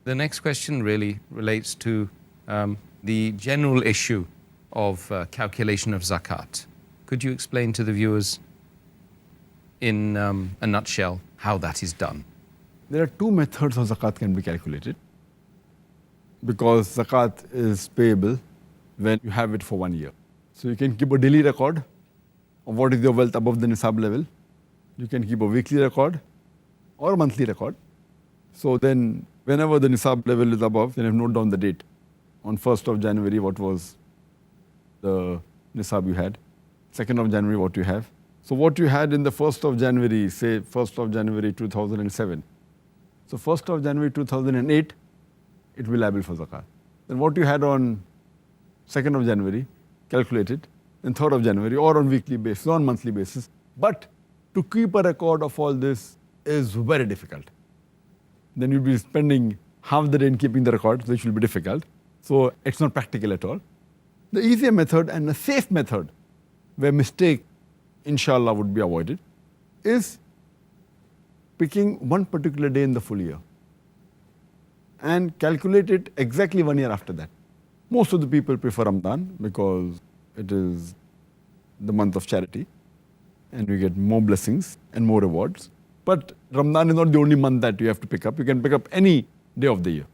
The next question really relates to the general issue of calculation of zakat. Could you explain to the viewers in a nutshell how that is done? There are two methods of zakat can be calculated, because zakat is payable when you have it for 1 year. So you can keep a daily record of what is your wealth above the nisab level. You can keep a weekly record or a monthly record. So then whenever the nisab level is above, then you note down the date. On 1st of January, what was the nisab you had? 2nd of January, what you have. So what you had in the 1st of January, say 1st of January 2007. So 1st of January 2008, it will be liable for zakat. Then what you had on 2nd of January, calculated, then 3rd of January, or on weekly basis, or on monthly basis. But to keep a record of all this is very difficult. Then you'll be spending half the day in keeping the record, which will be difficult. So it's not practical at all. The easier method and the safe method, where mistake, inshallah, would be avoided, is picking one particular day in the full year and calculate it exactly 1 year after that. Most of the people prefer Ramadan because it is the month of charity and you get more blessings and more rewards. But Ramadan is not the only month that you have to pick up. You can pick up any day of the year.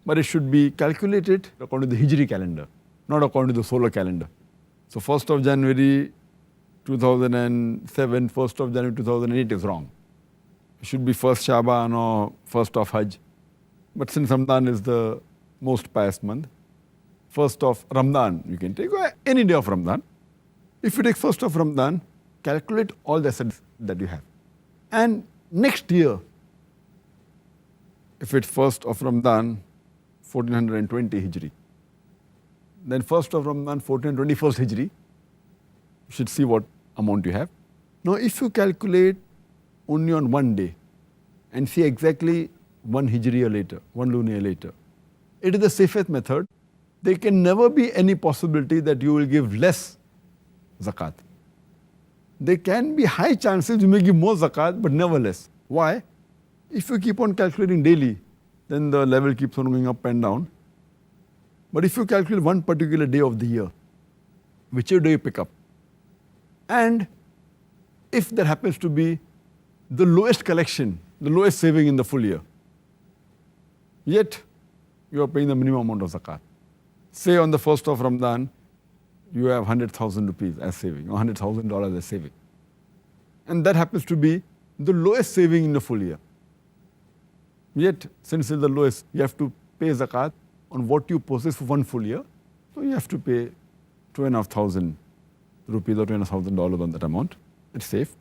But it should be calculated according to the Hijri calendar, not according to the solar calendar. So 1st of January 2007, 1st of January 2008 is wrong. It should be 1st Shaban or 1st of Hajj. But since Ramadan is the most pious month, 1st of Ramadan, you can take any day of Ramadan. If you take 1st of Ramadan, calculate all the assets that you have. And next year, if it's 1st of Ramadan, 1420 Hijri, then 1st of Ramadan, 1421st Hijri, you should see what amount you have. Now, if you calculate only on one day and see exactly 1 Hijri year later, 1 lunar year later, it is the safest method. There can never be any possibility that you will give less zakat. There can be high chances you may give more zakat, but never less. Why? If you keep on calculating daily, then the level keeps on going up and down. But if you calculate one particular day of the year, whichever day you pick up, and if there happens to be the lowest collection, the lowest saving in the full year, yet you are paying the minimum amount of zakat. Say on the 1st of Ramadan, you have 100,000 rupees as saving, or $100,000 as saving. And that happens to be the lowest saving in the full year. Yet, since it's the lowest, you have to pay zakat on what you possess for one full year. So you have to pay 2,500 rupees or $2,500 on that amount. It's safe.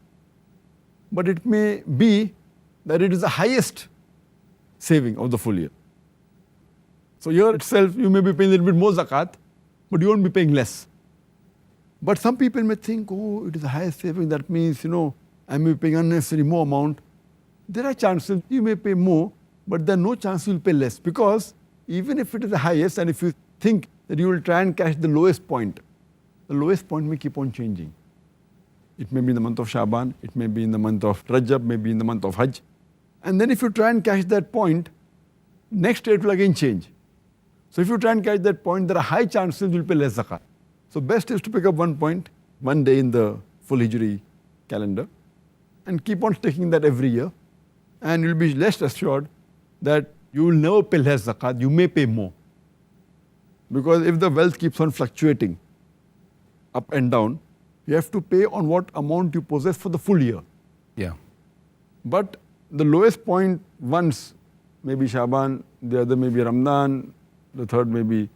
But it may be that it is the highest saving of the full year. So here itself, you may be paying a little bit more zakat, but you won't be paying less. But some people may think, oh, it is the highest saving, that means, I may be paying unnecessary more amount. There are chances you may pay more, but there are no chance you will pay less, because even if it is the highest, and if you think that you will try and catch the lowest point may keep on changing. It may be in the month of Shaban, it may be in the month of Rajab, maybe in the month of Hajj. And then if you try and catch that point, next year it will again change. So if you try and catch that point, there are high chances you will pay less zakat. So best is to pick up one point, one day in the full Hijri calendar, and keep on taking that every year. And you will be less assured that you will never pay less zakat, you may pay more. Because if the wealth keeps on fluctuating up and down, you have to pay on what amount you possess for the full year. Yeah. But the lowest point once, maybe Shaban, the other may be Ramadan, the third may be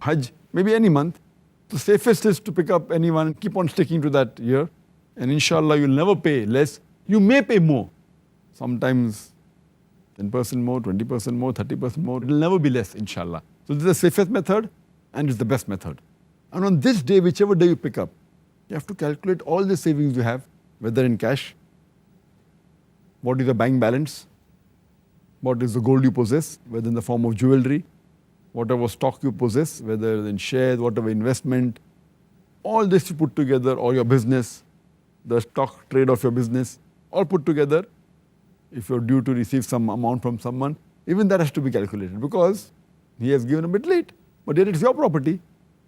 Hajj, maybe any month. The safest is to pick up any one, keep on sticking to that year, and inshallah you'll never pay less. You may pay more. Sometimes 10% more, 20% more, 30% more. It will never be less, inshallah. So this is the safest method and it's the best method. And on this day, whichever day you pick up, you have to calculate all the savings you have, whether in cash, what is the bank balance, what is the gold you possess, whether in the form of jewelry, whatever stock you possess, whether in shares, whatever investment, all this you put together, or your business, the stock trade of your business, all put together. If you're due to receive some amount from someone, even that has to be calculated because he has given a bit late, but yet it's your property.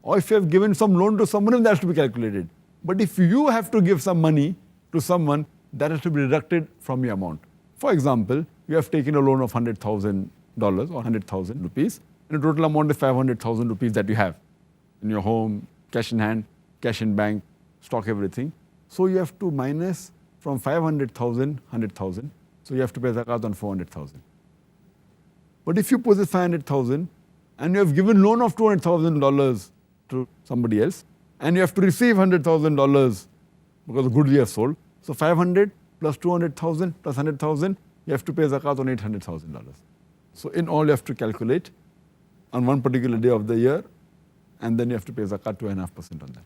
Or if you have given some loan to someone, that has to be calculated. But if you have to give some money to someone, that has to be deducted from your amount. For example, you have taken a loan of $100,000 or 100,000 rupees, and the total amount is 500,000 rupees that you have in your home, cash in hand, cash in bank, stock, everything. So you have to minus from 500,000, 100,000. So you have to pay zakat on 400,000. But if you possess 500,000 and you have given loan of $200,000 to somebody else, and you have to receive $100,000 because the goods you have sold, so 500 plus 200,000 plus 100,000, you have to pay zakat on $800,000. So in all, you have to calculate on one particular day of the year, and then you have to pay zakat 2.5% on that.